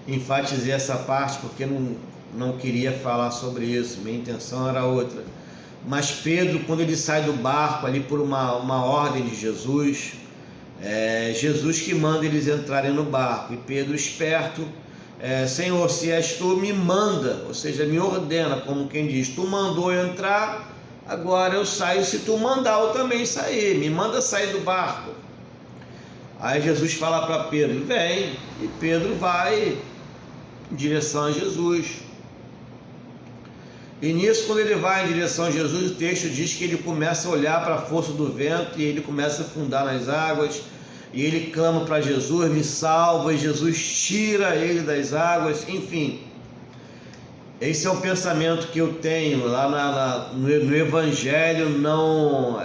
enfatizei essa parte porque não queria falar sobre isso, minha intenção era outra. Mas Pedro, quando ele sai do barco ali por uma ordem de Jesus, Jesus que manda eles entrarem no barco, e Pedro esperto, Senhor, se és tu, me manda, ou seja, me ordena, como quem diz, tu mandou eu entrar, agora eu saio, se tu mandar eu também sair, me manda sair do barco. Aí Jesus fala para Pedro, vem, e Pedro vai em direção a Jesus. E nisso, quando ele vai em direção a Jesus, o texto diz que ele começa a olhar para a força do vento e ele começa a afundar nas águas, e ele clama para Jesus, me salva, e Jesus tira ele das águas, enfim. Esse é um pensamento que eu tenho lá no Evangelho, não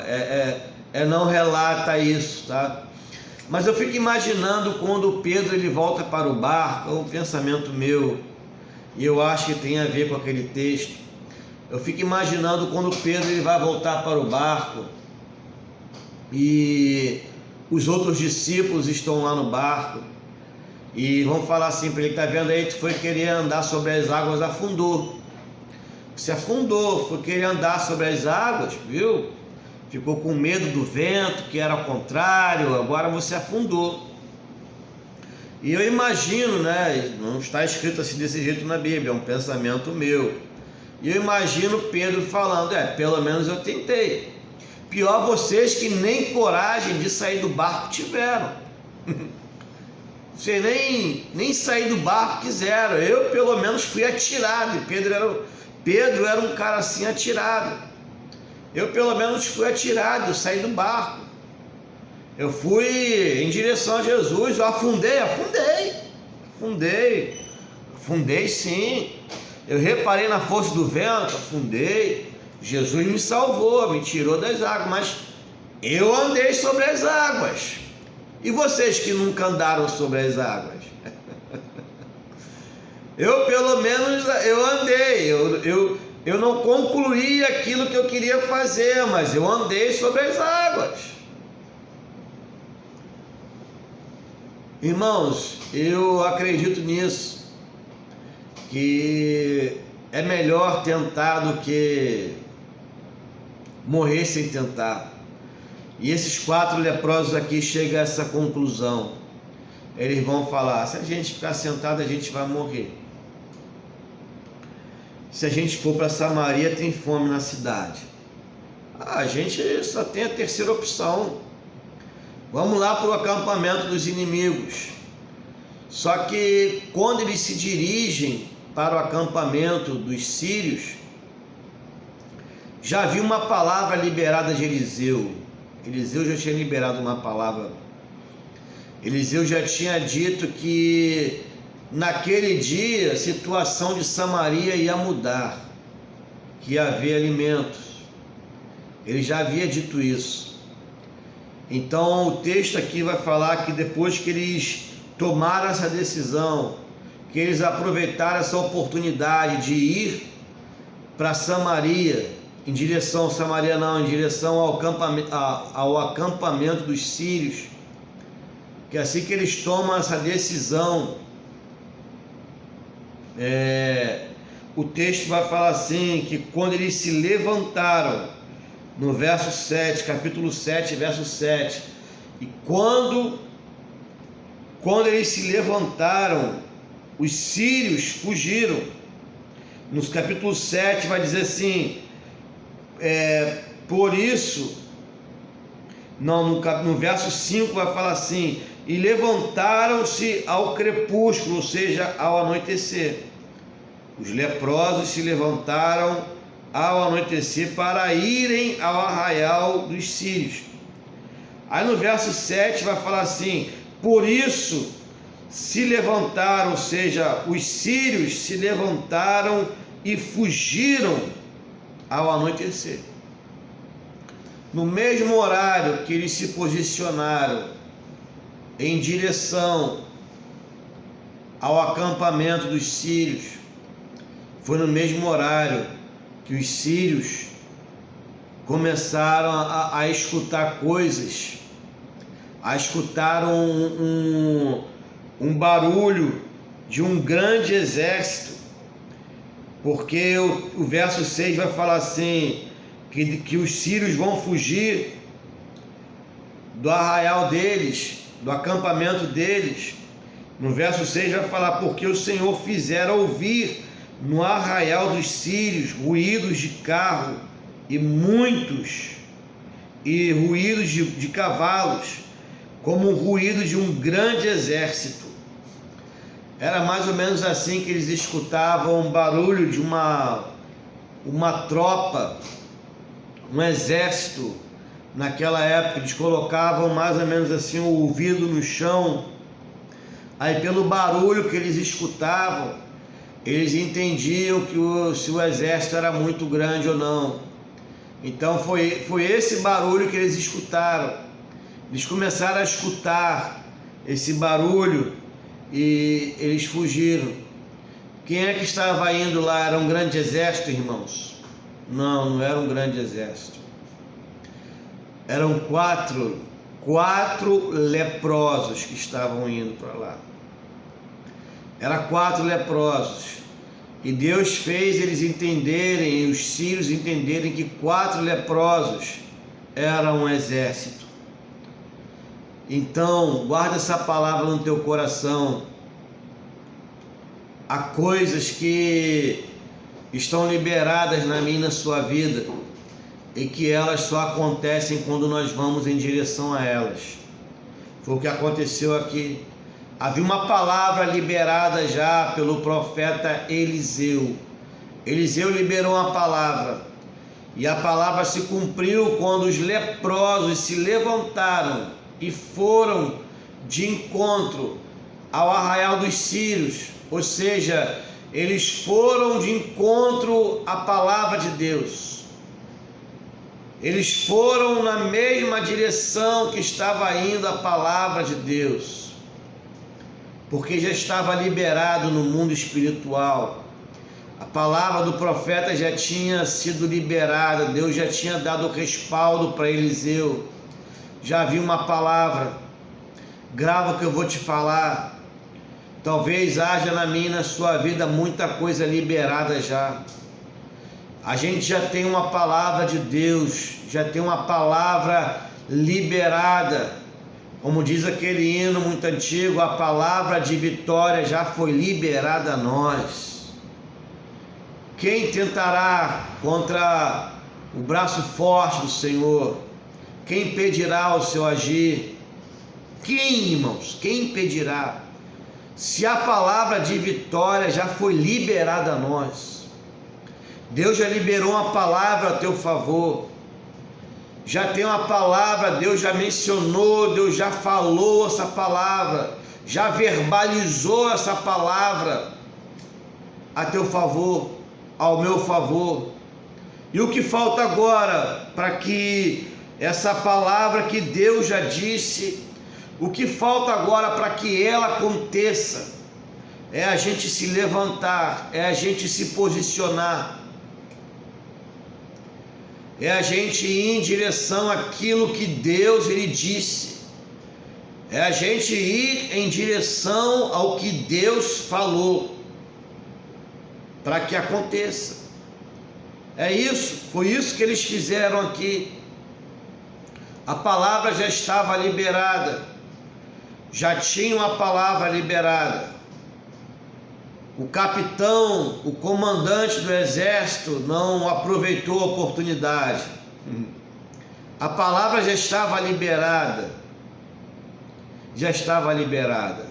relata isso, tá? Mas eu fico imaginando quando Pedro ele volta para o barco, é um pensamento meu, e eu acho que tem a ver com aquele texto. Eu fico imaginando quando Pedro ele vai voltar para o barco e os outros discípulos estão lá no barco e vão falar assim para ele, tá vendo aí, tu foi querer andar sobre as águas, afundou. Você afundou, foi querer andar sobre as águas, viu? Ficou com medo do vento, que era ao contrário, agora você afundou. E eu imagino, né, não está escrito assim desse jeito na Bíblia, é um pensamento meu. E eu imagino Pedro falando, pelo menos eu tentei. Pior vocês que nem coragem de sair do barco tiveram. Vocês nem sair do barco quiseram. Eu pelo menos fui atirado. E Pedro era um cara assim atirado. Eu pelo menos fui atirado, eu saí do barco. Eu fui em direção a Jesus, eu afundei sim. Eu reparei na força do vento, afundei. Jesus me salvou, me tirou das águas, mas eu andei sobre as águas. E vocês que nunca andaram sobre as águas? Eu pelo menos eu andei, eu não concluí aquilo que eu queria fazer, mas eu andei sobre as águas. Irmãos, eu acredito nisso, que é melhor tentar do que morrer sem tentar. E esses 4 leprosos aqui chegam a essa conclusão. Eles vão falar, se a gente ficar sentado a gente vai morrer. Se a gente for para Samaria tem fome na cidade. A gente só tem a terceira opção. Vamos lá para o acampamento dos inimigos. Só que quando eles se dirigem para o acampamento dos sírios, já havia uma palavra liberada de Eliseu. Eliseu já tinha liberado uma palavra. Eliseu já tinha dito que naquele dia a situação de Samaria ia mudar, que ia haver alimentos. Ele já havia dito isso. Então o texto aqui vai falar que depois que eles tomaram essa decisão, que eles aproveitaram essa oportunidade de ir para Samaria, em direção ao acampamento dos sírios, que assim que eles tomam essa decisão, o texto vai falar assim, que quando eles se levantaram, no verso 7, capítulo 7, verso 7, e quando eles se levantaram, os sírios fugiram. No capítulo 7 vai dizer assim, por isso, no verso 5 vai falar assim, e levantaram-se ao crepúsculo, ou seja, ao anoitecer. Os leprosos se levantaram ao anoitecer para irem ao arraial dos sírios. Aí no verso 7 vai falar assim, por isso se levantaram, ou seja, os sírios se levantaram e fugiram ao anoitecer. No mesmo horário que eles se posicionaram em direção ao acampamento dos sírios. Foi no mesmo horário que os sírios começaram a escutar coisas, a escutar um barulho de um grande exército, porque o verso 6 vai falar assim, que os sírios vão fugir do arraial deles, do acampamento deles. No verso 6 vai falar, porque o Senhor fizera ouvir no arraial dos sírios ruídos de carro e muitos, e ruídos de cavalos, como o ruído de um grande exército. Era mais ou menos assim que eles escutavam o barulho de uma tropa, um exército. Naquela época eles colocavam mais ou menos assim o ouvido no chão, aí pelo barulho que eles escutavam, eles entendiam se o exército era muito grande ou não. Então foi esse barulho que eles escutaram. Eles começaram a escutar esse barulho e eles fugiram. Quem é que estava indo lá? Era um grande exército, irmãos? Não era um grande exército. Eram quatro leprosos que estavam indo para lá. Eram 4 leprosos. E Deus fez eles entenderem, os sírios entenderem que 4 leprosos eram um exército. Então, guarda essa palavra no teu coração. Há coisas que estão liberadas na minha e na sua vida, e que elas só acontecem quando nós vamos em direção a elas. Foi o que aconteceu aqui. Havia uma palavra liberada já pelo profeta Eliseu. Eliseu liberou uma palavra, e a palavra se cumpriu quando os leprosos se levantaram e foram de encontro ao arraial dos sírios, ou seja, eles foram de encontro à palavra de Deus. Eles foram na mesma direção que estava indo a palavra de Deus, porque já estava liberado no mundo espiritual. A palavra do profeta já tinha sido liberada, Deus já tinha dado o respaldo para Eliseu. Já havia uma palavra. Grava o que eu vou te falar. Talvez haja na minha e na sua vida muita coisa liberada já. A gente já tem uma palavra de Deus, já tem uma palavra liberada. Como diz aquele hino muito antigo, a palavra de vitória já foi liberada a nós. Quem tentará contra o braço forte do Senhor? Quem impedirá o seu agir? Quem, irmãos? Quem impedirá? Se a palavra de vitória já foi liberada a nós. Deus já liberou uma palavra a teu favor. Já tem uma palavra, Deus já mencionou, Deus já falou essa palavra, já verbalizou essa palavra a teu favor, ao meu favor. E o que falta agora para que essa palavra que Deus já disse, o que falta agora para que ela aconteça, é a gente se levantar, é a gente se posicionar, é a gente ir em direção àquilo que Deus ele disse, é a gente ir em direção ao que Deus falou, para que aconteça. É isso, foi isso que eles fizeram aqui. A palavra já estava liberada, já tinha uma palavra liberada. O capitão, o comandante do exército não aproveitou a oportunidade. A palavra já estava liberada. Já estava liberada.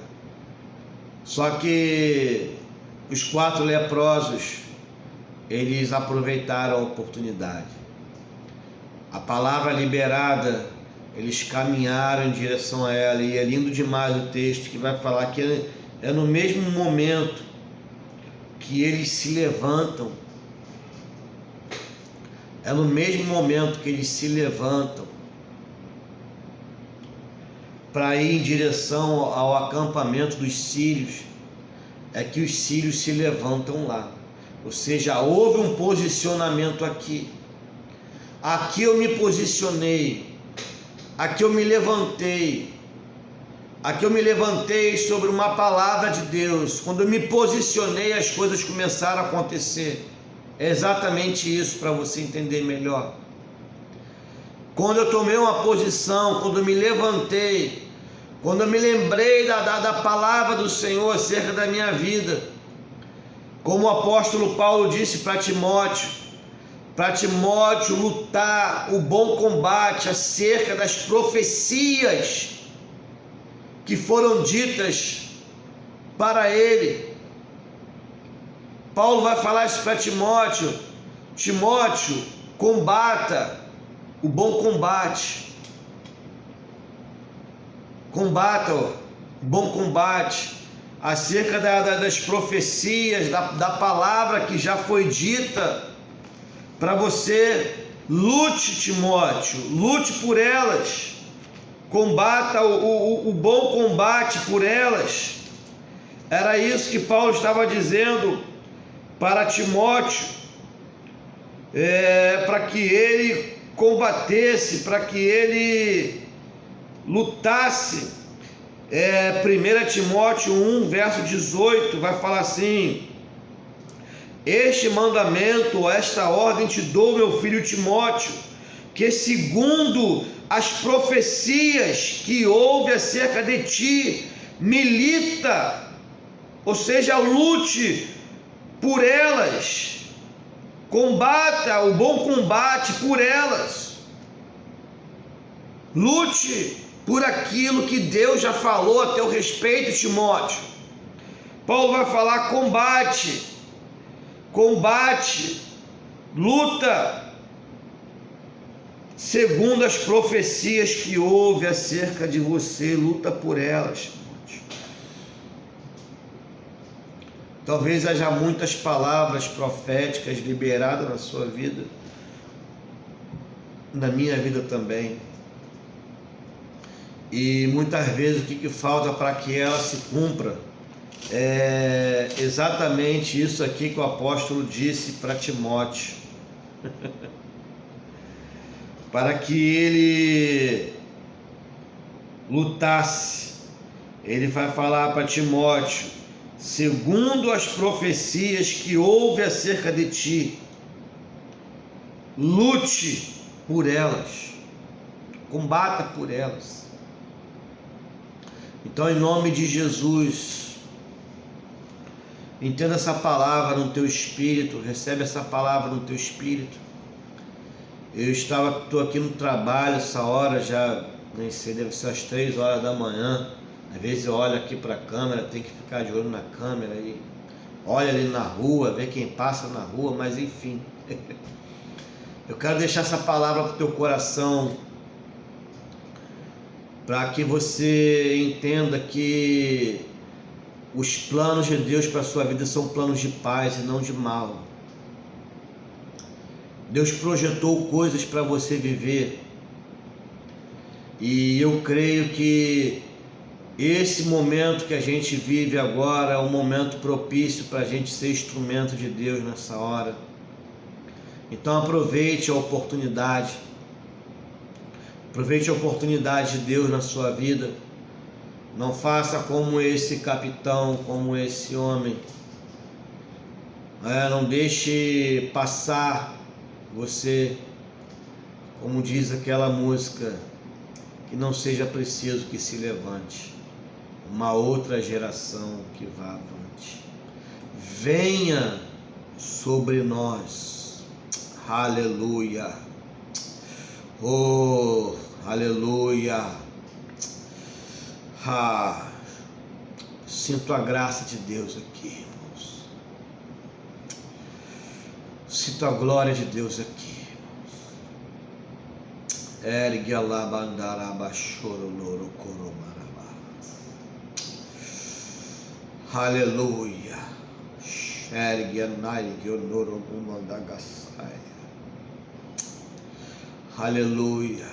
Só que os 4 leprosos, eles aproveitaram a oportunidade. A palavra liberada, eles caminharam em direção a ela. E é lindo demais o texto que vai falar que é no mesmo momento que eles se levantam, é no mesmo momento que eles se levantam, para ir em direção ao acampamento dos sírios, é que os sírios se levantam lá. Ou seja, houve um posicionamento aqui. Aqui eu me posicionei. Aqui eu me levantei. Aqui eu me levantei sobre uma palavra de Deus. Quando eu me posicionei, as coisas começaram a acontecer. É exatamente isso, para você entender melhor. Quando eu tomei uma posição, quando eu me levantei, quando eu me lembrei da palavra do Senhor acerca da minha vida, como o apóstolo Paulo disse para Timóteo lutar o bom combate acerca das profecias que foram ditas para ele. Paulo vai falar isso para Timóteo: Timóteo, combata o bom combate. Combata o bom combate acerca das profecias, da palavra que já foi dita para você. Lute, Timóteo, lute por elas. Combata o bom combate por elas. Era isso que Paulo estava dizendo para Timóteo, para que ele combatesse, para que ele lutasse. 1 Timóteo 1, verso 18, vai falar assim: este mandamento, esta ordem te dou, meu filho Timóteo, que segundo as profecias que houve acerca de ti, milita, ou seja, lute por elas, combata o bom combate por elas, lute por aquilo que Deus já falou a teu respeito, Timóteo. Paulo vai falar: combate, luta, segundo as profecias que houve acerca de você, luta por elas. Talvez haja muitas palavras proféticas liberadas na sua vida, na minha vida também. E muitas vezes o que falta para que ela se cumpra é exatamente isso aqui que o apóstolo disse para Timóteo. Para que ele lutasse, ele vai falar para Timóteo: segundo as profecias que houve acerca de ti, lute por elas, combata por elas. Então, em nome de Jesus, entenda essa palavra no teu espírito, recebe essa palavra no teu espírito. Eu estou aqui no trabalho, essa hora já, nem sei, deve ser às 3 horas da manhã. Às vezes eu olho aqui para a câmera, tem que ficar de olho na câmera e olha ali na rua, vê quem passa na rua, mas enfim. Eu quero deixar essa palavra para o teu coração, para que você entenda que os planos de Deus para a sua vida são planos de paz e não de mal. Deus projetou coisas para você viver, e eu creio que esse momento que a gente vive agora é um momento propício para a gente ser instrumento de Deus nessa hora. Então aproveite a oportunidade. Aproveite a oportunidade de Deus na sua vida. Não faça como esse capitão, como esse homem. Não deixe passar você, como diz aquela música, que não seja preciso que se levante uma outra geração que vá avante. Venha sobre nós. Aleluia. Oh, aleluia. Sinto a graça de Deus aqui, irmãos. Sinto a glória de Deus aqui, irmãos. Ergue a labandaraba choroloro coromaraba. Aleluia. Ergue a naige onoro umandagasai. Aleluia.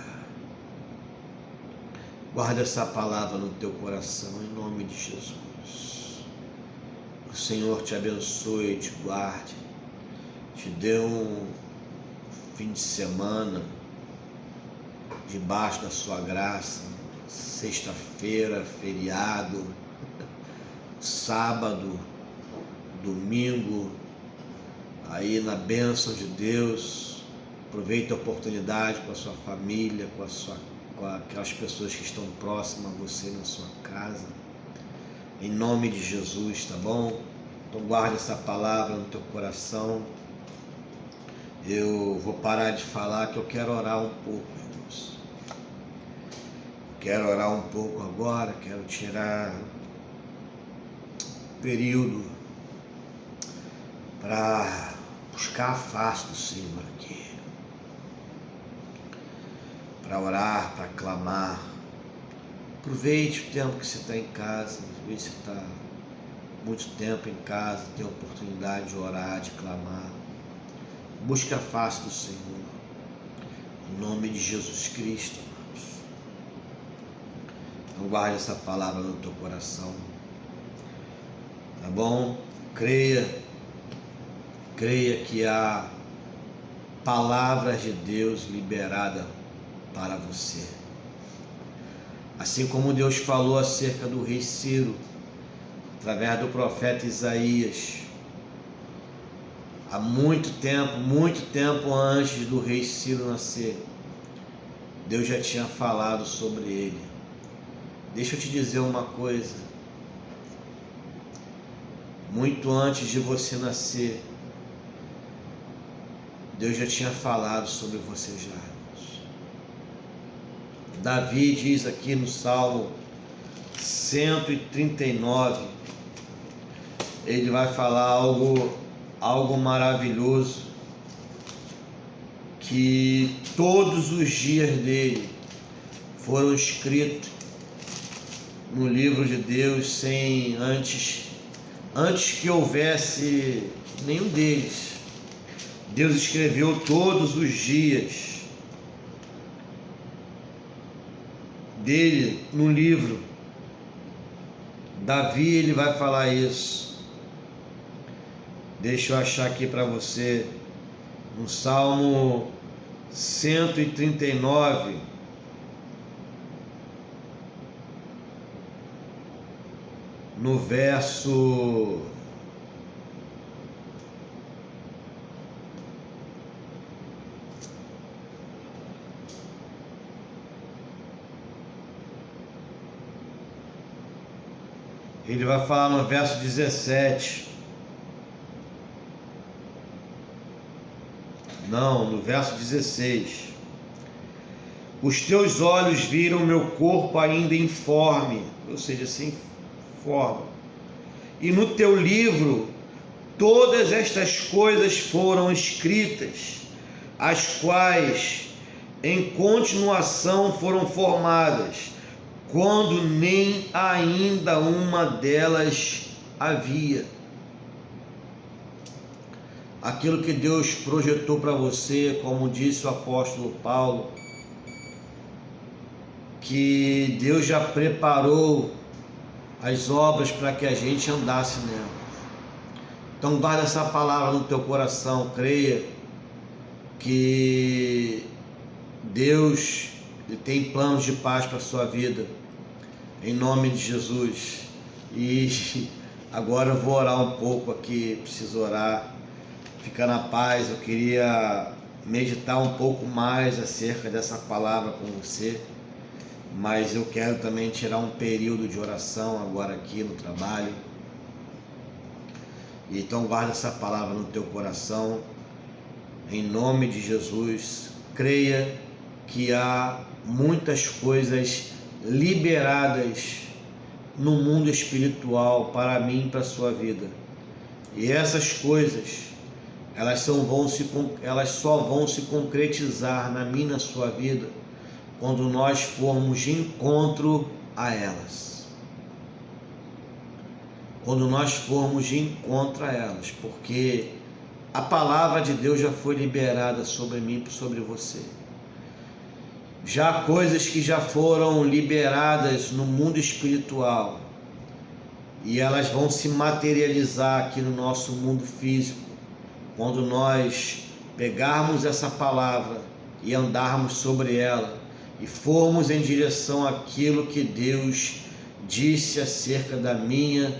Guarda essa palavra no teu coração, em nome de Jesus. O Senhor te abençoe, te guarde, te dê um fim de semana debaixo da sua graça, sexta-feira, feriado, sábado, domingo, aí na bênção de Deus. Aproveite a oportunidade com a sua família, com aquelas pessoas que estão próximas a você na sua casa, em nome de Jesus, tá bom? Então guarde essa palavra no teu coração. Eu vou parar de falar que eu quero orar um pouco, irmãos. Quero orar um pouco agora, quero tirar um período para buscar a face do Senhor aqui, para orar, para clamar. Aproveite o tempo que você está em casa. Às vezes você está muito tempo em casa, tem a oportunidade de orar, de clamar. Busque a face do Senhor, em nome de Jesus Cristo, irmãos. Então guarde essa palavra no teu coração, tá bom? Creia que há palavras de Deus liberada para você. Assim como Deus falou acerca do rei Ciro, através do profeta Isaías, há muito tempo antes do rei Ciro nascer, Deus já tinha falado sobre ele. Deixa eu te dizer uma coisa, muito antes de você nascer, Deus já tinha falado sobre você já, irmãos. Davi diz aqui no Salmo 139, ele vai falar algo maravilhoso, que todos os dias dele foram escritos no livro de Deus sem antes que houvesse nenhum deles. Deus escreveu todos os dias dele no livro. Davi, ele vai falar isso. Deixa eu achar aqui para você, no Salmo 139, no verso ele vai falar no verso 17. Não, no verso 16. Os teus olhos viram meu corpo ainda informe, ou seja, sem forma. E no teu livro todas estas coisas foram escritas, as quais em continuação foram formadas, quando nem ainda uma delas havia. Aquilo que Deus projetou para você, como disse o apóstolo Paulo, que Deus já preparou as obras para que a gente andasse nela. Então guarda essa palavra no teu coração, creia que Deus ele tem planos de paz para a sua vida, em nome de Jesus. E agora eu vou orar um pouco aqui, preciso orar. Fica na paz. Eu queria meditar um pouco mais acerca dessa palavra com você, mas eu quero também tirar um período de oração agora aqui no trabalho. Então guarda essa palavra no teu coração, em nome de Jesus. Creia que há muitas coisas liberadas no mundo espiritual para mim e para a sua vida, e essas coisas elas só vão se concretizar na minha e na sua vida quando nós formos de encontro a elas. Quando nós formos de encontro a elas, porque a palavra de Deus já foi liberada sobre mim e sobre você. já coisas que já foram liberadas no mundo espiritual, e elas vão se materializar aqui no nosso mundo físico, quando nós pegarmos essa palavra e andarmos sobre ela, e formos em direção àquilo que Deus disse acerca da minha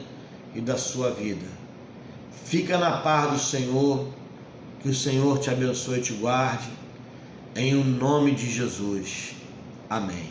e da sua vida. Fica na paz do Senhor, que o Senhor te abençoe e te guarde, em o nome de Jesus. Amém.